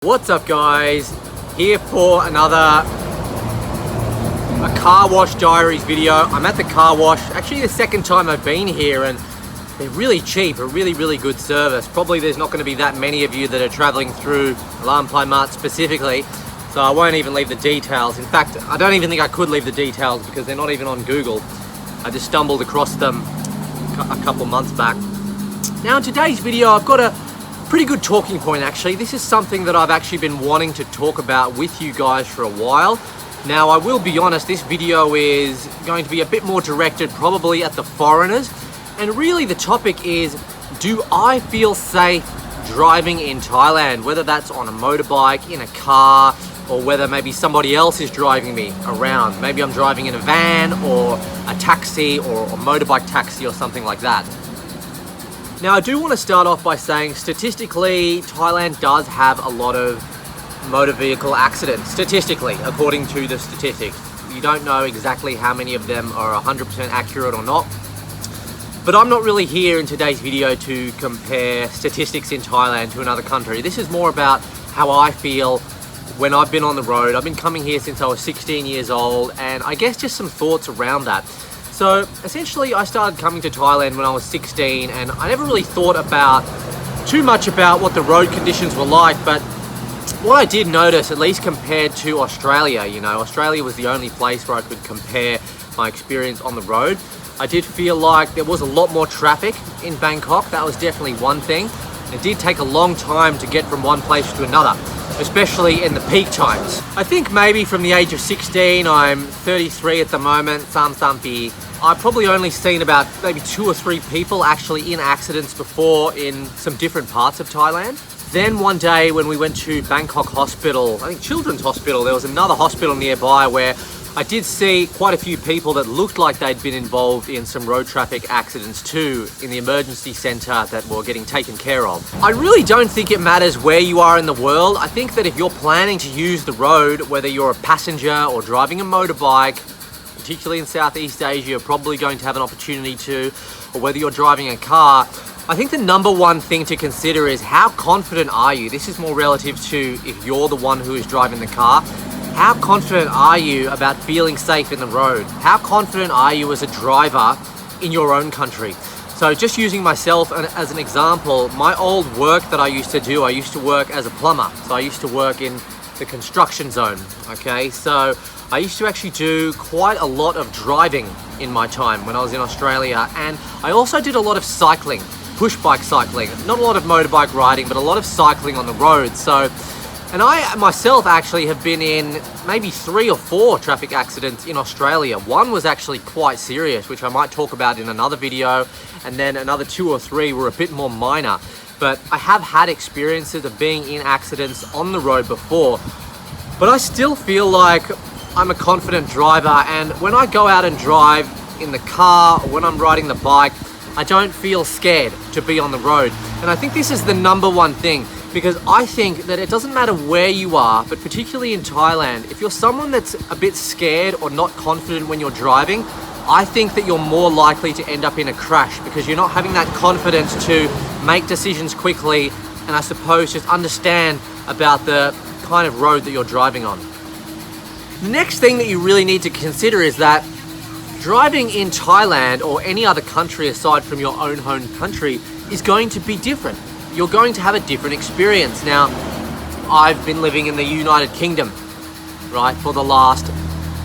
What's up guys, here for another car wash diaries video. I'm at the car wash, actually the second time I've been here, and they're really cheap, a really good service. Probably there's not going to be that many of you that are traveling through Lampai Mart specifically, so I won't even leave the details. In fact, I don't even think I could leave the details because they're not even on Google. I just stumbled across them a couple months back. Now in today's video I've got a pretty good talking point actually. This is something that I've actually been wanting to talk about with you guys for a while. Now I will be honest, this video is going to be a bit more directed probably at the foreigners, and really the topic is, do I feel safe driving in Thailand? Whether that's on a motorbike, in a car, or whether maybe somebody else is driving me around. Maybe I'm driving in a van or a taxi or a motorbike taxi or something like that. Now I do want to start off by saying statistically Thailand does have a lot of motor vehicle accidents, statistically, according to the statistics. You don't know exactly how many of them are 100% accurate or not, but I'm not really here in today's video to compare statistics in Thailand to another country. This is more about how I feel when I've been on the road. I've been coming here since I was 16 years old, and I guess just some thoughts around that. So essentially I started coming to Thailand when I was 16, and I never really thought too much about what the road conditions were like, but what I did notice, at least compared to Australia, Australia was the only place where I could compare my experience on the road. I did feel like there was a lot more traffic in Bangkok. That was definitely one thing. It did take a long time to get from one place to another, especially in the peak times. I think maybe from the age of 16, I'm 33 at the moment, Sampi. I've probably only seen about maybe 2 or 3 people actually in accidents before in some different parts of Thailand. Then one day when we went to Bangkok Hospital, I think Children's Hospital, there was another hospital nearby where I did see quite a few people that looked like they'd been involved in some road traffic accidents too in the emergency centre that were getting taken care of. I really don't think it matters where you are in the world. I think that if you're planning to use the road, whether you're a passenger or driving a motorbike, particularly in Southeast Asia, you're probably going to have an opportunity to, or whether you're driving a car, I think the number one thing to consider is how confident are you? This is more relative to if you're the one who is driving the car. How confident are you about feeling safe in the road? How confident are you as a driver in your own country? So just using myself as an example, my old work that I used to do, I used to work as a plumber. So I used to work in the construction zone, okay? So I used to actually do quite a lot of driving in my time when I was in Australia, and I also did a lot of cycling, push bike cycling. Not a lot of motorbike riding, but a lot of cycling on the road. And I myself actually have been in maybe 3 or 4 traffic accidents in Australia. One was actually quite serious, which I might talk about in another video, and then another 2 or 3 were a bit more minor. But I have had experiences of being in accidents on the road before, but I still feel like I'm a confident driver, and when I go out and drive in the car or when I'm riding the bike, I don't feel scared to be on the road. And I think this is the number one thing, because I think that it doesn't matter where you are, but particularly in Thailand, if you're someone that's a bit scared or not confident when you're driving, I think that you're more likely to end up in a crash because you're not having that confidence to make decisions quickly and I suppose just understand about the kind of road that you're driving on. The next thing that you really need to consider is that driving in Thailand or any other country aside from your own home country is going to be different. You're going to have a different experience. Now, I've been living in the United Kingdom, right, for the last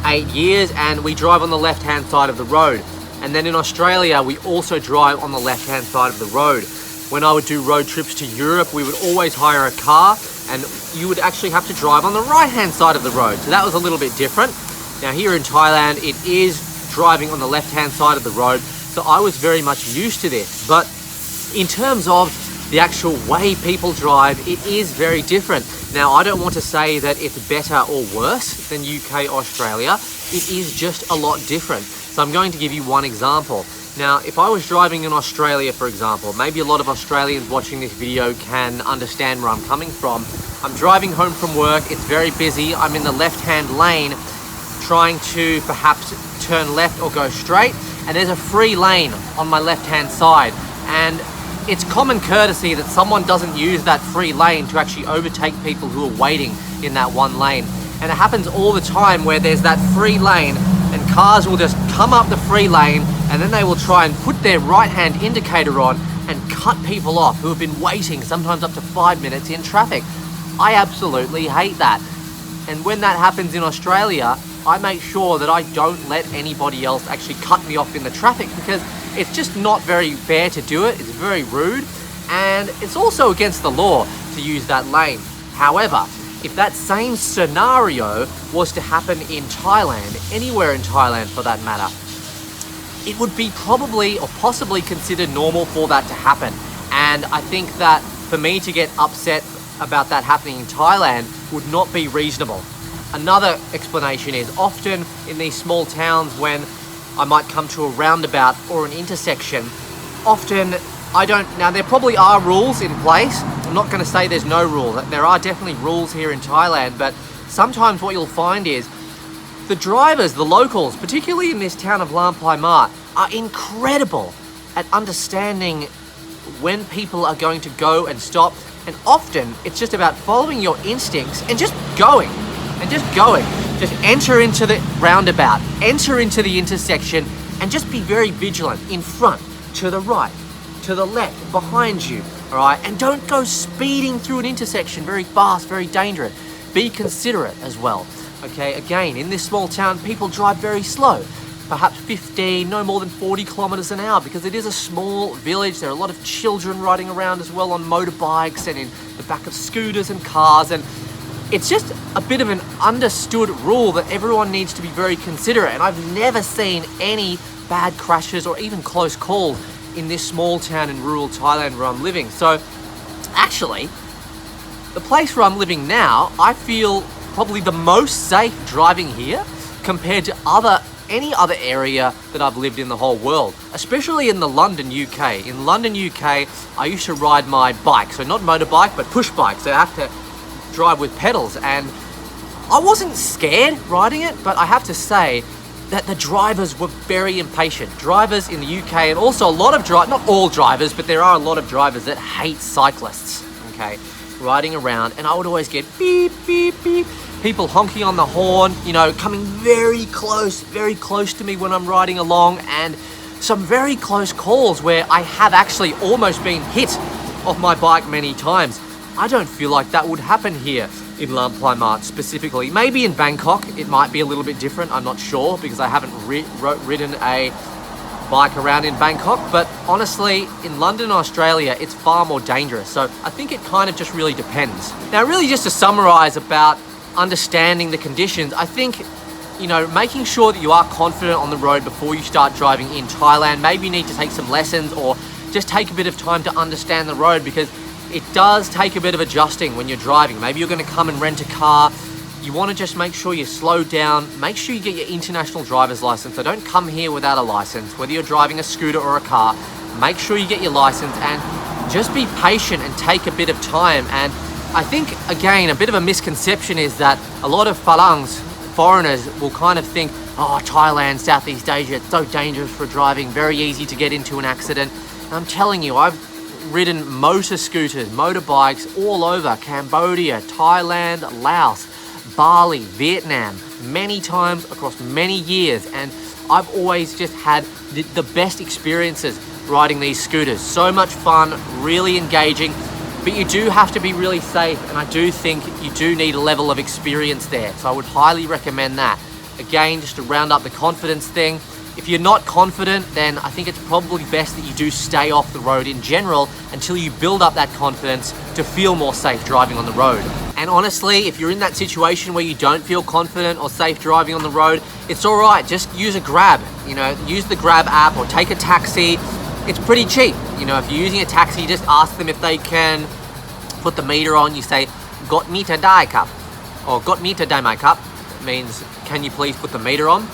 8 years, and we drive on the left-hand side of the road. And then in Australia, we also drive on the left-hand side of the road. When I would do road trips to Europe, we would always hire a car, and you would actually have to drive on the right-hand side of the road. So that was a little bit different. Now here in Thailand, it is driving on the left-hand side of the road, so I was very much used to this. But in terms of the actual way people drive, it is very different. Now, I don't want to say that it's better or worse than UK or Australia. It is just a lot different. So I'm going to give you one example. Now, if I was driving in Australia, for example, maybe a lot of Australians watching this video can understand where I'm coming from. I'm driving home from work, it's very busy, I'm in the left-hand lane, trying to perhaps turn left or go straight, and there's a free lane on my left-hand side. And it's common courtesy that someone doesn't use that free lane to actually overtake people who are waiting in that one lane. And it happens all the time where there's that free lane and cars will just come up the free lane and then they will try and put their right-hand indicator on and cut people off who have been waiting sometimes up to 5 minutes in traffic. I absolutely hate that. And when that happens in Australia, I make sure that I don't let anybody else actually cut me off in the traffic, because it's just not very fair to do it. It's very rude, and it's also against the law to use that lane. However, if that same scenario was to happen in Thailand, anywhere in Thailand for that matter, it would be probably or possibly considered normal for that to happen. And I think that for me to get upset about that happening in Thailand would not be reasonable. Another explanation is often in these small towns when I might come to a roundabout or an intersection, often now there probably are rules in place. I'm not going to say there's no rule. There are definitely rules here in Thailand, but sometimes what you'll find is the drivers, the locals, particularly in this town of Lampai Mat, are incredible at understanding when people are going to go and stop. And often it's just about following your instincts and just going. Just enter into the roundabout, enter into the intersection, and just be very vigilant in front, to the right, to the left, behind you, all right? And don't go speeding through an intersection very fast, very dangerous. Be considerate as well, okay? Again, in this small town, people drive very slow, perhaps 15, no more than 40 kilometers an hour, because it is a small village. There are a lot of children riding around as well on motorbikes and in the back of scooters and cars, and it's just a bit of an understood rule that everyone needs to be very considerate. And I've never seen any bad crashes or even close calls in this small town in rural Thailand where I'm living. So actually, the place where I'm living now, I feel probably the most safe driving here compared to any other area that I've lived in the whole world, especially in the London, UK. In London, UK, I used to ride my bike, so not motorbike, but push bike. So I have to drive with pedals, and I wasn't scared riding it, but I have to say that the drivers were very impatient. Drivers in the UK, and also a lot of not all drivers, but there are a lot of drivers that hate cyclists, okay, riding around, and I would always get beep, beep, beep, people honking on the horn, coming very close to me when I'm riding along, and some very close calls where I have actually almost been hit off my bike many times. I don't feel like that would happen here in Lampai Mat specifically. Maybe in Bangkok it might be a little bit different, I'm not sure, because I haven't ridden a bike around in Bangkok, but honestly in London, Australia, it's far more dangerous. So I think it kind of just really depends. Now really just to summarize about understanding the conditions, I think making sure that you are confident on the road before you start driving in Thailand. Maybe you need to take some lessons or just take a bit of time to understand the road, because it does take a bit of adjusting when you're driving. Maybe you're going to come and rent a car. You want to just make sure you slow down. Make sure you get your international driver's license. So don't come here without a license. Whether you're driving a scooter or a car, make sure you get your license and just be patient and take a bit of time. And I think, again, a bit of a misconception is that a lot of Phalangs, foreigners, will kind of think, oh, Thailand, Southeast Asia, it's so dangerous for driving, very easy to get into an accident. And I'm telling you, I've ridden motor scooters, motorbikes all over Cambodia, Thailand, Laos, Bali, Vietnam, many times across many years, and I've always just had the best experiences riding these scooters. So much fun, really engaging, but you do have to be really safe, and I do think you do need a level of experience there, so I would highly recommend that. Again, just to round up the confidence thing, if you're not confident, then I think it's probably best that you do stay off the road in general until you build up that confidence to feel more safe driving on the road. And honestly, if you're in that situation where you don't feel confident or safe driving on the road, it's all right. Just use a Grab, use the Grab app or take a taxi. It's pretty cheap. If you're using a taxi, just ask them if they can put the meter on. You say, "Got meter dai kap," or "Got meter dai mai kap." It means, can you please put the meter on?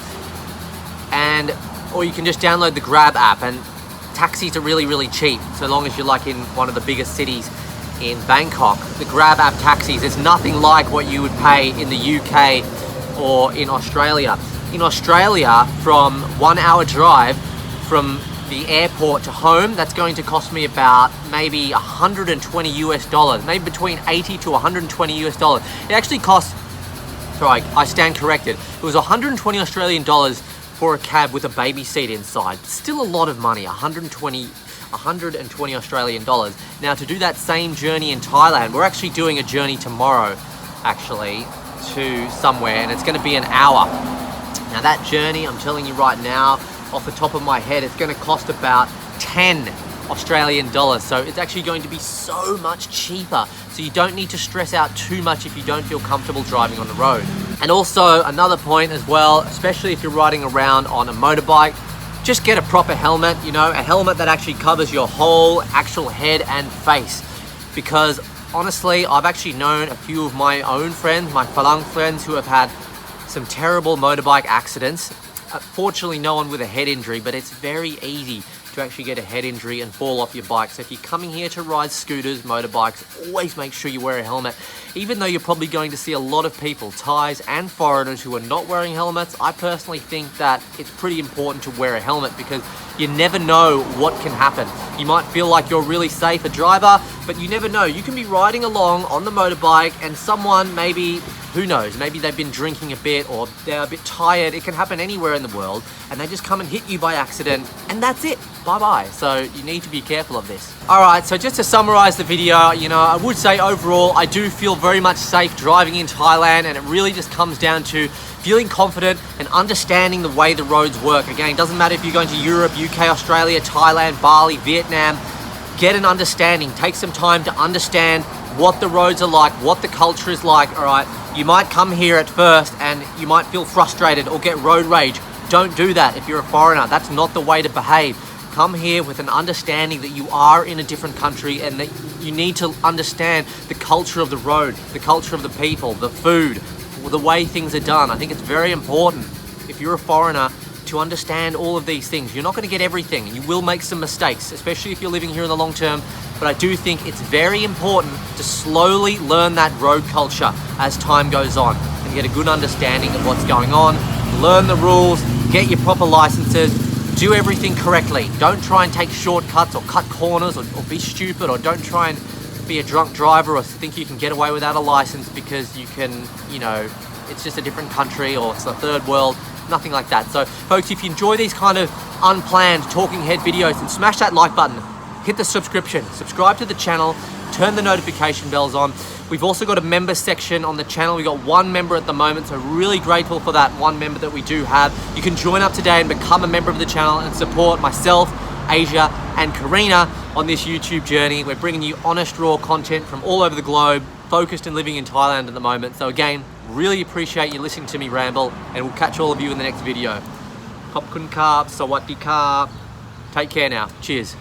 Or you can just download the Grab app, and taxis are really, really cheap, so long as you're like in one of the biggest cities in Bangkok. The Grab app taxis, it's nothing like what you would pay in the UK or in Australia. In Australia, from 1 hour drive from the airport to home, that's going to cost me about maybe 120 US dollars, maybe between 80 to 120 US dollars. It actually costs, sorry, I stand corrected. It was 120 Australian dollars for a cab with a baby seat inside. Still a lot of money, 120 Australian dollars. Now to do that same journey in Thailand, we're actually doing a journey tomorrow, actually, to somewhere, and it's gonna be an hour. Now that journey, I'm telling you right now, off the top of my head, it's gonna cost about 10 Australian dollars. So it's actually going to be so much cheaper. So you don't need to stress out too much if you don't feel comfortable driving on the road. And also another point as well, especially if you're riding around on a motorbike, just get a proper helmet, you know, a helmet that actually covers your whole actual head and face. Because honestly, I've actually known a few of my own friends, my Falang friends, who have had some terrible motorbike accidents. Fortunately, no one with a head injury, but it's very easy to actually get a head injury and fall off your bike. So if you're coming here to ride scooters, motorbikes, always make sure you wear a helmet. Even though you're probably going to see a lot of people, Thais and foreigners, who are not wearing helmets, I personally think that it's pretty important to wear a helmet because you never know what can happen. You might feel like you're really safe, a driver, but you never know. You can be riding along on the motorbike and someone maybe, who knows, maybe they've been drinking a bit or they're a bit tired. It can happen anywhere in the world, and they just come and hit you by accident, and that's it. Bye-bye. So you need to be careful of this. All right, so just to summarize the video, you know, I would say overall, I do feel very much safe driving in Thailand, and it really just comes down to feeling confident and understanding the way the roads work. Again, it doesn't matter if you're going to Europe, UK, Australia, Thailand, Bali, Vietnam, get an understanding. Take some time to understand what the roads are like, what the culture is like, all right? You might come here at first and you might feel frustrated or get road rage. Don't do that if you're a foreigner. That's not the way to behave. Come here with an understanding that you are in a different country and that you need to understand the culture of the road, the culture of the people, the food, the way things are done. I think it's very important if you're a foreigner to understand all of these things. You're not going to get everything. You will make some mistakes, especially if you're living here in the long term. But I do think it's very important to slowly learn that road culture as time goes on and get a good understanding of what's going on. Learn the rules, get your proper licenses, do everything correctly. Don't try and take shortcuts or cut corners or be stupid, or don't try and be a drunk driver or think you can get away without a license because you can, you know, it's just a different country or it's a third world. Nothing like that. So folks, if you enjoy these kind of unplanned talking head videos, then smash that like button, hit the subscription, subscribe to the channel, turn the notification bells on. We've also got a member section on the channel. We've got one member at the moment, so really grateful for that one member that we do have. You can join up today and become a member of the channel and support myself, Asia and Karina on this YouTube journey. We're bringing you honest, raw content from all over the globe, focused and living in Thailand at the moment. So again, really appreciate you listening to me ramble, and we'll catch all of you in the next video. Khop kun kap, sawadee kap. Take care now. Cheers.